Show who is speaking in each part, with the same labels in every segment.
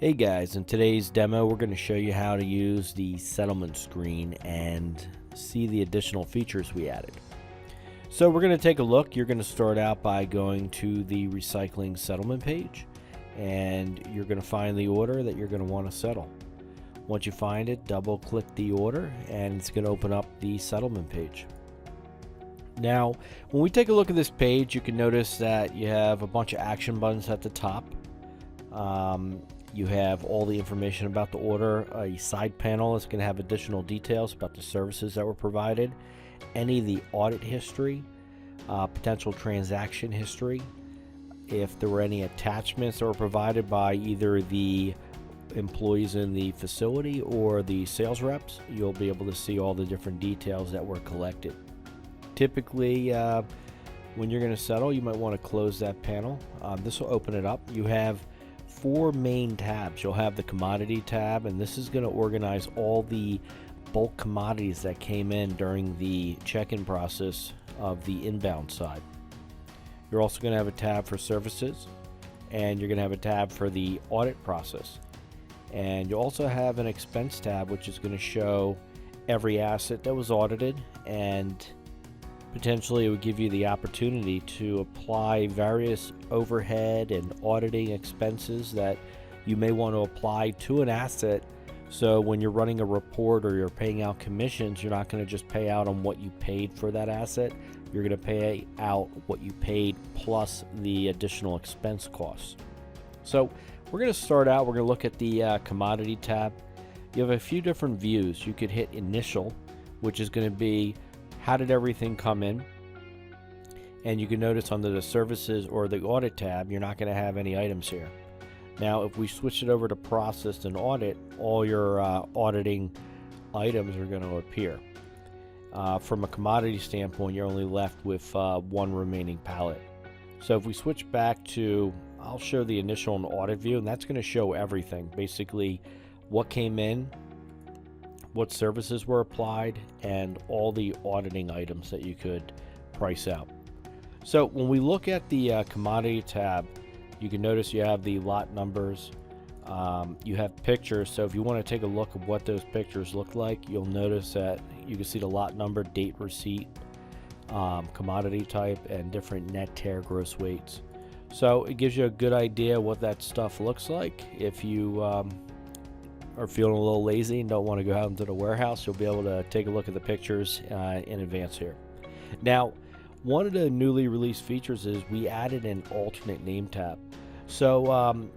Speaker 1: Hey guys, in today's demo we're going to show you how to use the settlement screen and see the additional features we added. So we're going to take a look. You're going to start out by going to the recycling settlement page and you're going to find the order that you're going to want to settle. Once you find it, double click the order and it's going to open up the settlement page. Now when we take a look at this page, you can notice that you have a bunch of action buttons at the top. You have all the information about the order. A side panel is going to have additional details about the services that were provided, any of the audit history, potential transaction history, if there were any attachments that were provided by either the employees in the facility or the sales reps. You'll be able to see all the different details that were collected. Typically, when you're going to settle, you might want to close that panel. This will open it up. You have four main tabs. You'll have the commodity tab, and this is going to organize all the bulk commodities that came in during the check-in process of the inbound side. You're also going to have a tab for services, and you're going to have a tab for the audit process. And you'll also have an expense tab, which is going to show every asset that was audited, and potentially it would give you the opportunity to apply various overhead and auditing expenses that you may want to apply to an asset. So when you're running a report or you're paying out commissions, you're not going to just pay out on what you paid for that asset. You're going to pay out what you paid plus the additional expense costs. So we're going to start out, we're going to look at the commodity tab. You have a few different views. You could hit initial, which is going to be how did everything come in, and you can notice under the services or the audit tab you're not going to have any items here. Now if we switch it over to process and audit, all your auditing items are going to appear. From a commodity standpoint, you're only left with one remaining pallet. So if we switch back to, I'll show the initial and audit view, and that's going to show everything, basically what came in, what services were applied, and all the auditing items that you could price out. So when we look at the commodity tab, you can notice you have the lot numbers, you have pictures. So if you want to take a look at what those pictures look like, you'll notice that you can see the lot number, date receipt, commodity type, and different net tare gross weights. So it gives you a good idea what that stuff looks like. If you are feeling a little lazy and don't want to go out into the warehouse, you'll be able to take a look at the pictures in advance here. Now, one of the newly released features is we added an alternate name tab. So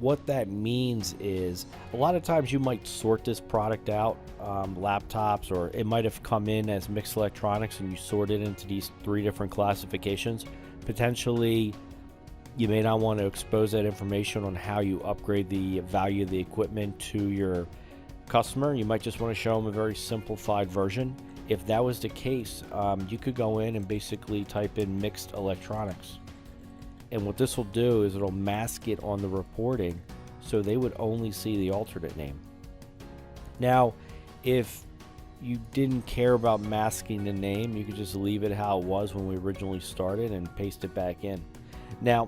Speaker 1: what that means is a lot of times you might sort this product out, laptops, or it might have come in as mixed electronics and you sort it into these three different classifications. Potentially you may not want to expose that information on how you upgrade the value of the equipment to your customer. You might just want to show them a very simplified version. If that was the case, you could go in and basically type in mixed electronics. And what this will do is it'll mask it on the reporting, so they would only see the alternate name. Now, if you didn't care about masking the name, you could just leave it how it was when we originally started and paste it back in. Now,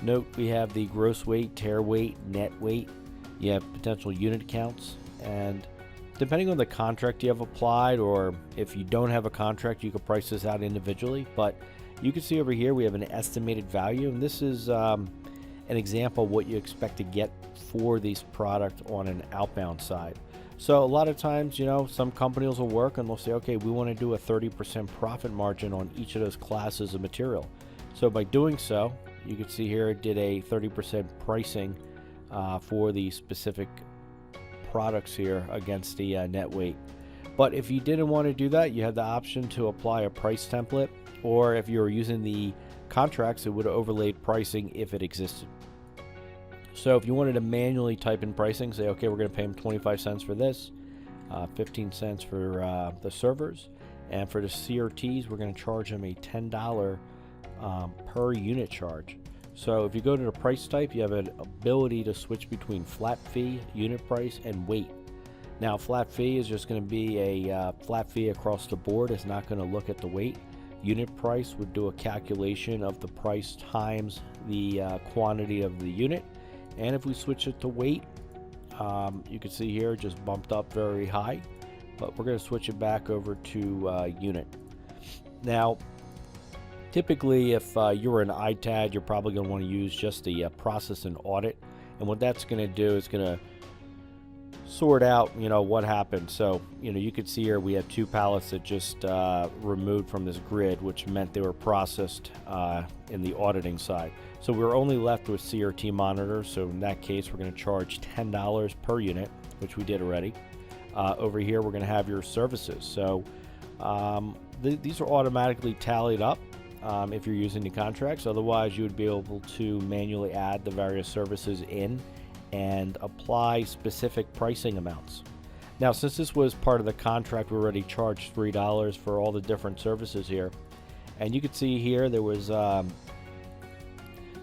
Speaker 1: note we have the gross weight, tare weight, net weight. You have potential unit counts, and depending on the contract you have applied, or if you don't have a contract, you could price this out individually. But you can see over here we have an estimated value, and this is an example of what you expect to get for this product on an outbound side. So a lot of times, you know, some companies will work and they'll say, okay, we want to do a 30% profit margin on each of those classes of material. So by doing so, you can see here it did a 30% pricing for the specific products here against the net weight. But if you didn't want to do that, you have the option to apply a price template, or if you were using the contracts, it would have overlaid pricing if it existed. So if you wanted to manually type in pricing, say, okay, we're going to pay them 25 cents for this, 15 cents for the servers, and for the CRTs, we're going to charge them a $10 per unit charge. So if you go to the price type, you have an ability to switch between flat fee, unit price, and weight. Now, flat fee is just going to be a flat fee across the board. It's not going to look at the weight. Unit price would do a calculation of the price times the quantity of the unit, And if we switch it to weight, you can see here it just bumped up very high, but we're going to switch it back over to unit. Now, typically if you're an ITAD, you're probably going to want to use just the process and audit, and what that's going to do is going to sort out what happened. So you could see here we had 2 pallets that just removed from this grid, which meant they were processed in the auditing side. So we were only left with CRT monitors, so in that case we're going to charge $10 per unit, which we did already. Over here we're going to have your services, so these are automatically tallied up if you're using the contracts. Otherwise you would be able to manually add the various services in and apply specific pricing amounts. Now, since this was part of the contract, we already charged $3 for all the different services here. And you can see here there was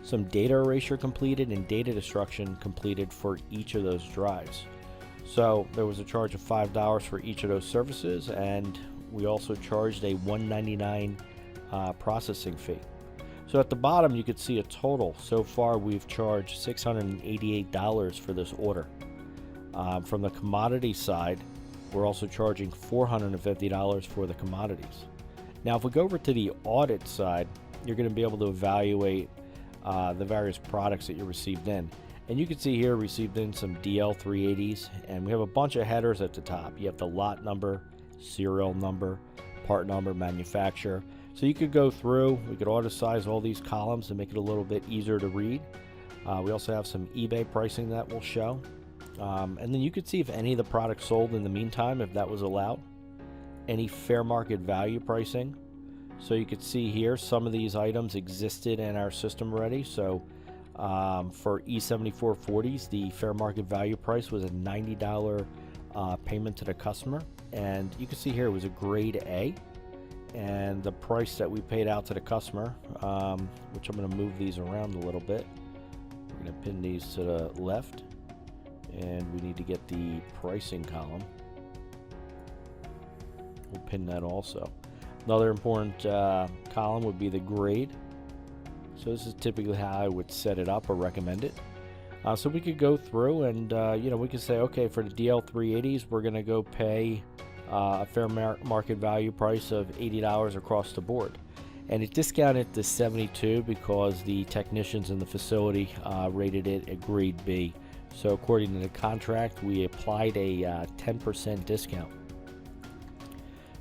Speaker 1: some data erasure completed and data destruction completed for each of those drives. So there was a charge of $5 for each of those services, and we also charged a $1.99 processing fee. So at the bottom you could see a total. So far we've charged $688 for this order. From the commodity side, we're also charging $450 for the commodities. Now if we go over to the audit side, you're going to be able to evaluate the various products that you received in. And you can see here received in some DL380s, and we have a bunch of headers at the top. You have the lot number, serial number, part number, manufacturer. So you could go through, we could auto-size all these columns to make it a little bit easier to read. We also have some eBay pricing that will show. And then you could see if any of the products sold in the meantime, if that was allowed. Any fair market value pricing. So you could see here some of these items existed in our system already. So for E7440s, the fair market value price was a $90 payment to the customer. And you can see here it was a grade A. And the price that we paid out to the customer, which I'm going to move these around a little bit. We're going to pin these to the left, and we need to get the pricing column. We'll pin that also. Another important column would be the grade. So this is typically how I would set it up or recommend it. So we could go through and we could say, okay, for the DL380s, we're going to go pay a fair market value price of $80 across the board, and it discounted to 72 because the technicians in the facility rated it a grade B. So according to the contract, we applied a 10% discount.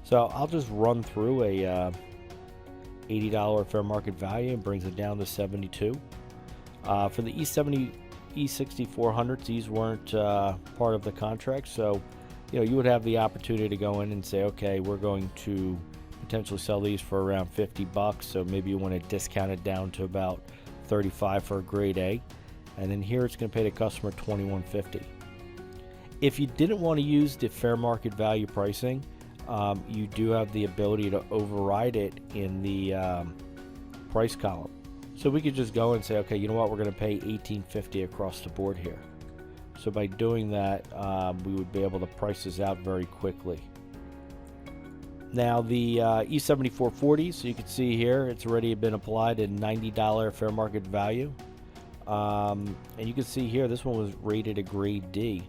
Speaker 1: So I'll just run through a $80 fair market value and brings it down to 72. For the E6400s, these weren't part of the contract, so you would have the opportunity to go in and say, okay, we're going to potentially sell these for around $50, so maybe you want to discount it down to about $35 for a grade A, and then here it's going to pay the customer $21.50. If you didn't want to use the fair market value pricing, you do have the ability to override it in the price column. So we could just go and say, okay, you know what, we're going to pay $18.50 across the board here. So by doing that, we would be able to price this out very quickly. Now the E7440, so you can see here, it's already been applied at $90 fair market value. And you can see here, this one was rated a grade D,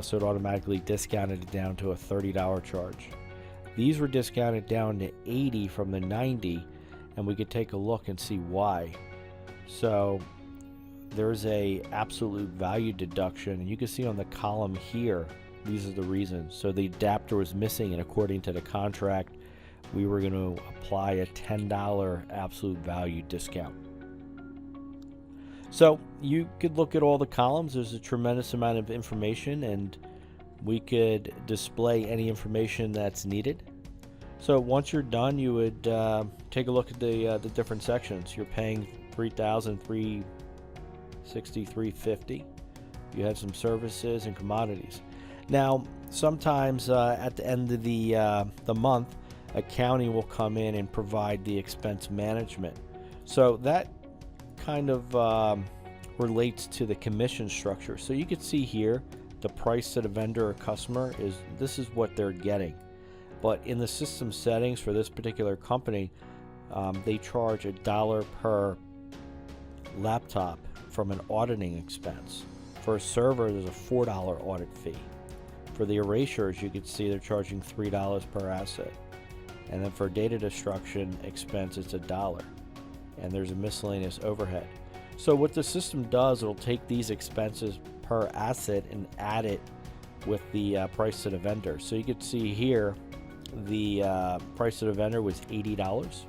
Speaker 1: so it automatically discounted it down to a $30 charge. These were discounted down to 80 from the 90, and we could take a look and see why. So there's a absolute value deduction, and you can see on the column here, these are the reasons. So the adapter was missing, and according to the contract, we were going to apply a $10 absolute value discount. So you could look at all the columns. There's a tremendous amount of information, and we could display any information that's needed. So once you're done, you would take a look at the different sections. You're paying $3,363.50. You have some services and commodities. Now, sometimes at the end of the month, accounting will come in and provide the expense management. So that kind of relates to the commission structure. So you can see here the price to the vendor or customer this is what they're getting. But in the system settings for this particular company, they charge $1 per laptop from an auditing expense. For a server, there's a $4 audit fee. For the erasures, you can see they're charging $3 per asset. And then for data destruction expense, it's $1. And there's a miscellaneous overhead. So what the system does, it'll take these expenses per asset and add it with the price to the vendor. So you can see here, the price to the vendor was $80.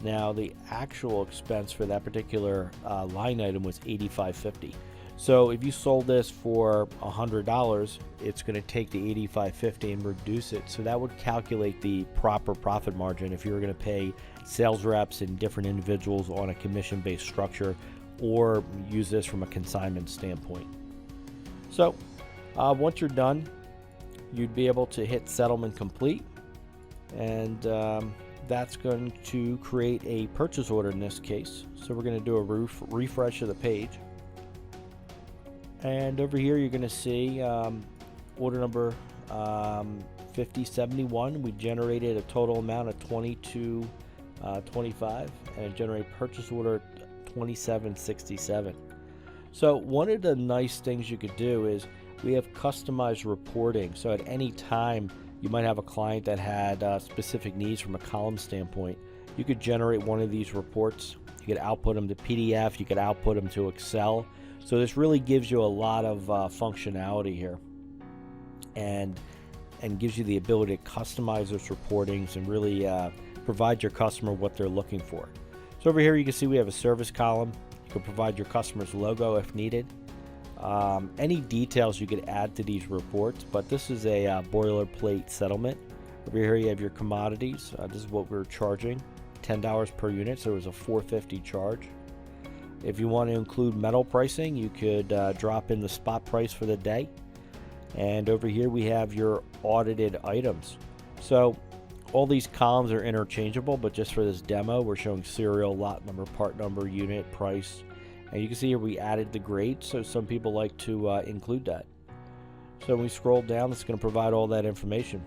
Speaker 1: Now the actual expense for that particular line item was $85.50. So if you sold this for $100, it's going to take the $85.50 and reduce it. So that would calculate the proper profit margin if you were going to pay sales reps and different individuals on a commission-based structure, or use this from a consignment standpoint. So once you're done, you'd be able to hit settlement complete, and that's going to create a purchase order in this case. So we're going to do a refresh of the page. And over here you're going to see order number 5071. We generated a total amount of $22.25 and it generated purchase order $27.67. So one of the nice things you could do is we have customized reporting. So at any time you might have a client that had specific needs from a column standpoint. You could generate one of these reports. You could output them to PDF. You could output them to Excel. So this really gives you a lot of functionality here, and gives you the ability to customize those reportings and really provide your customer what they're looking for. So over here you can see we have a service column. You can provide your customer's logo if needed. Any details you could add to these reports, but this is a boilerplate settlement. Over here you have your commodities. This is what we're charging, $10 per unit, so it was a $4.50 charge. If you want to include metal pricing, you could drop in the spot price for the day. And over here we have your audited items. So all these columns are interchangeable, but just for this demo, we're showing serial, lot number, part number, unit, price. And you can see here we added the grade, so some people like to include that. So when we scroll down, it's going to provide all that information.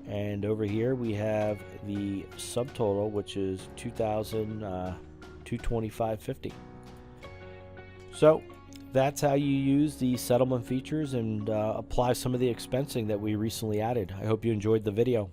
Speaker 1: And over here we have the subtotal, which is $225.50. So that's how you use the settlement features and apply some of the expensing that we recently added. I hope you enjoyed the video.